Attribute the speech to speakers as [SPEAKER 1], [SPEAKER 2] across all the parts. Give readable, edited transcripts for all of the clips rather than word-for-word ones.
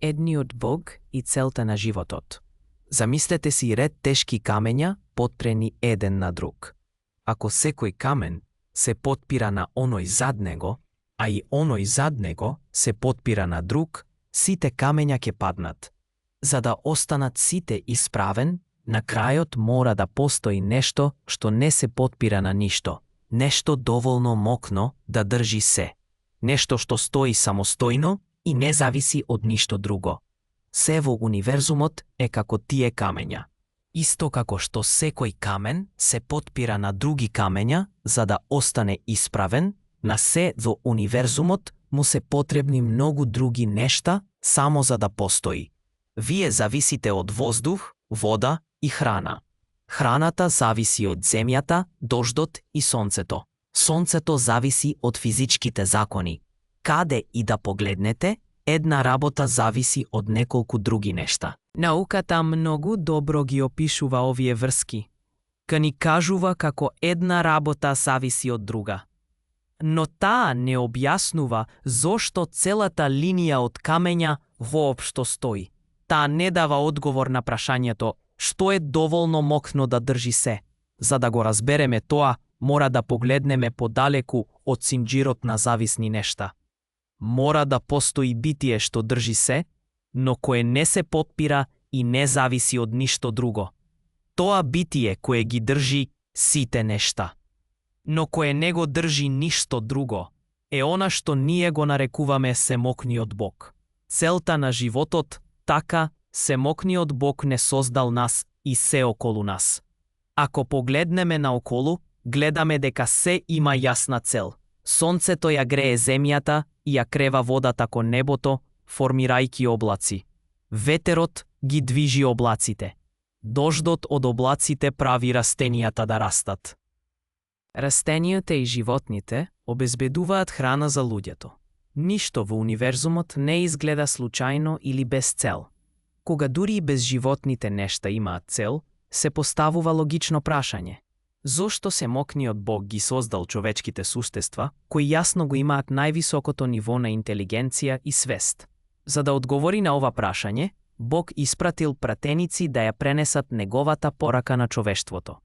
[SPEAKER 1] Едниот Бог и целта на животот. Замислете си ред тешки камења потпрени еден на друг. Ако секој камен се потпира на оној зад него, а и оној зад него се потпира на друг, сите камења ќе паднат. За да останат сите исправен, на крајот мора да постои нешто што не се потпира на ништо, нешто доволно мокно да држи се, нешто што стои самостојно и не зависи од ништо друго. Се во универзумот е како тие камења. Исто како што секој камен се потпира на други камења за да остане исправен, на се во универзумот му се потребни многу други нешта само за да постои. Вие зависите од воздух, вода и храна. Храната зависи од земјата, дождот и сонцето. Сонцето зависи од физичките закони. Каде и да погледнете, една работа зависи од неколку други нешта. Науката многу добро ги опишува овие врски. Ка ни кажува како една работа зависи од друга. Но таа не објаснува зошто целата линија од камења воопшто стои. Таа не дава одговор на прашањето што е доволно мокно да држи се. За да го разбереме тоа, мора да погледнеме подалеку од синџирот на зависни нешта. Мора да постои битие што држи се, но кое не се потпира и не зависи од ништо друго. Тоа битие кое ги држи сите нешта. Но кое не го држи ништо друго, е она што ние го нарекуваме семокниот Бог. Целта на животот, така, семокниот Бог не создал нас и се околу нас. Ако погледнеме наоколу, гледаме дека се има јасна цел. Сонцето ја грее земјата и ја крева водата кон небото, формирајќи облаци. Ветерот ги движи облаците. Дождот од облаците прави растенијата да растат. Растенијата и животните обезбедуваат храна за луѓето. Ништо во универзумот не изгледа случајно или без цел. Кога дури и без животните нешта имаат цел, се поставува логично прашање. Зошто семокниот Бог ги создал човечките суштества, кои јасно го имаат највисокото ниво на интелигенција и свест? За да одговори на ова прашање, Бог испратил пратеници да ја пренесат неговата порака на човештвото.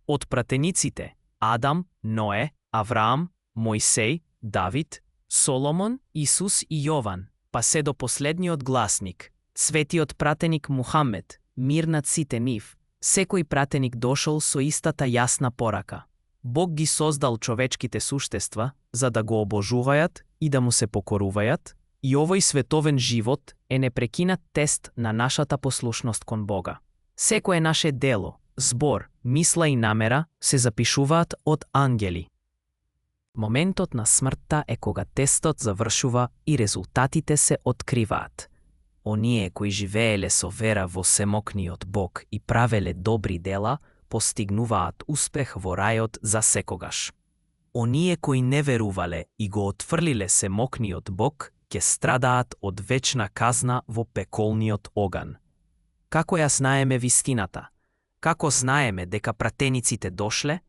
[SPEAKER 1] Од пратениците Адам, Ное, Авраам, Мојсеј, Давид, Соломон, Исус и Јован, па се до последниот гласник, светиот пратеник Мухамед, мир над сите нив, секој пратеник дошол со истата јасна порака. Бог ги создал човечките суштества за да го обожуваат и да му се покоруваат, и овој световен живот е непрекинат тест на нашата послушност кон Бога. Секое наше дело, збор, мисла и намера се запишуваат од ангели. Моментот на смртта е кога тестот завршува и резултатите се откриваат. Оние кои живееле со вера во семокниот Бог и правеле добри дела, постигнуваат успех во рајот за секогаш. Оние кои не верувале и го отфрлиле семокниот Бог, ќе страдаат од вечна казна во пеколниот оган. Како ја знаеме вистината? Како знаеме дека пратениците дошле?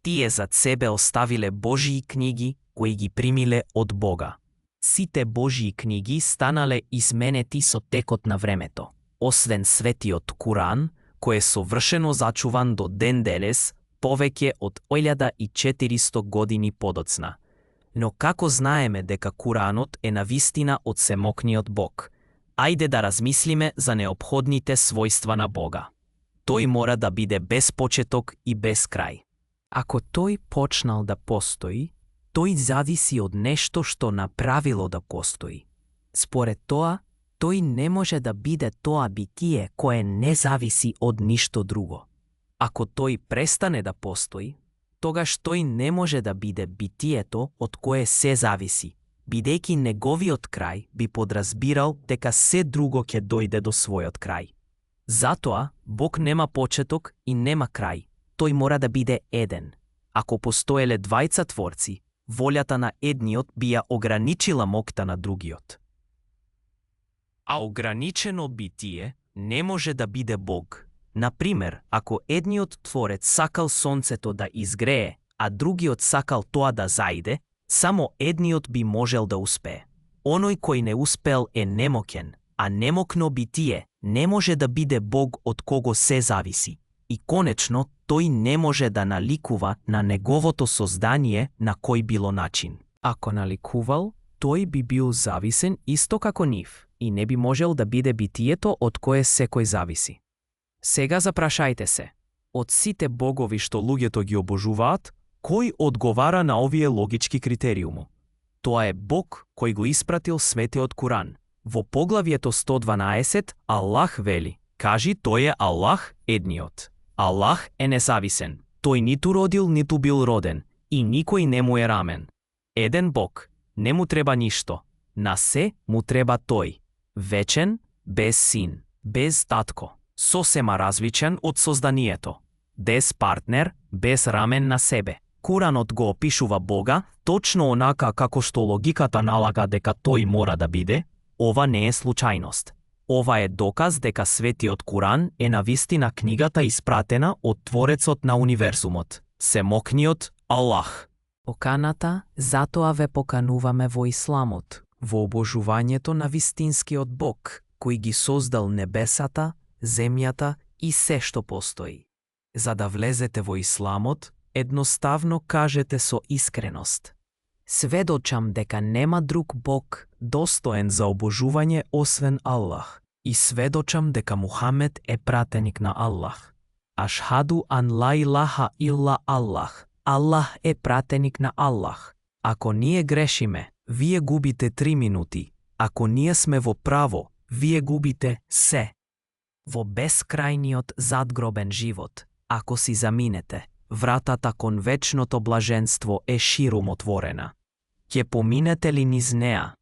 [SPEAKER 1] Тие зад себе оставиле Божии книги кои ги примиле од Бога. Сите Божии книги станале изменети со текот на времето, освен светиот Куран, кој е совршено зачуван до ден денес, повеќе од 1400 години подоцна. Но како знаеме дека Куранот е навистина од семокниот Бог? Ајде да размислиме за неопходните својства на Бога. Тој мора да биде без почеток и без крај. Ако тој почнал да постои, тој зависи од нешто што направило да постои. Според тоа, тој не може да биде тоа битие кое не зависи од ништо друго. Ако тој престане да постои, тогаш тој не може да биде битието од кое се зависи, бидејќи неговиот крај би подразбирал дека се друго ќе дојде до својот крај. Затоа, Бог нема почеток и нема крај. Тој мора да биде еден. Ако постоеле двајца творци, волјата на едниот би ја ограничила моќта на другиот. А ограничено битие не може да биде Бог. Например, ако едниот творец сакал сонцето да изгрее, а другиот сакал тоа да заиде, само едниот би можел да успее. Оној кој не успел е немоќен, а немокно битие не може да биде Бог од кого се зависи. И конечно, тој не може да наликува на неговото создание на кој било начин. Ако наликувал, тој би бил зависен исто како нив и не би можел да биде битието од кое секој зависи. Сега запрашајте се, од сите богови што луѓето ги обожуваат, кој одговара на овие логички критериуми? Тоа е Бог кој го испратил светиот Куран. Во поглавието 112 Аллах вели: кажи тој е Аллах едниот. Аллах е независен. Тој ниту родил, ниту бил роден и никој не му е рамен. Еден Бог, не му треба ништо. На се му треба тој. Вечен, без син, без татко, сосема различен од созданието. Без партнер, без рамен на себе. Куранот го опишува Бога точно онака како што логиката налага дека тој мора да биде. Ова не е случајност. Ова е доказ дека светиот Куран е навистина книгата испратена од Творецот на универзумот, Семокниот Аллах. Поканата затоа ве покануваме во исламот, во обожувањето на вистинскиот Бог, кој ги создал небесата, земјата и се што постои. За да влезете во исламот, едноставно кажете со искреност: сведочам дека нема друг Бог достоен за обожување освен Аллах и сведочам дека Мухамед е пратеник на Аллах. Ашхаду ан ла илаха илла Аллах. Аллах е пратеник на Аллах. Ако ние грешиме, вие губите 3 минути. Ако ние сме во право, вие губите се. Во бескрајниот задгробен живот, ако си заминете, вратата кон вечното блаженство е ширум отворена. Ќе поминете ли низ неа,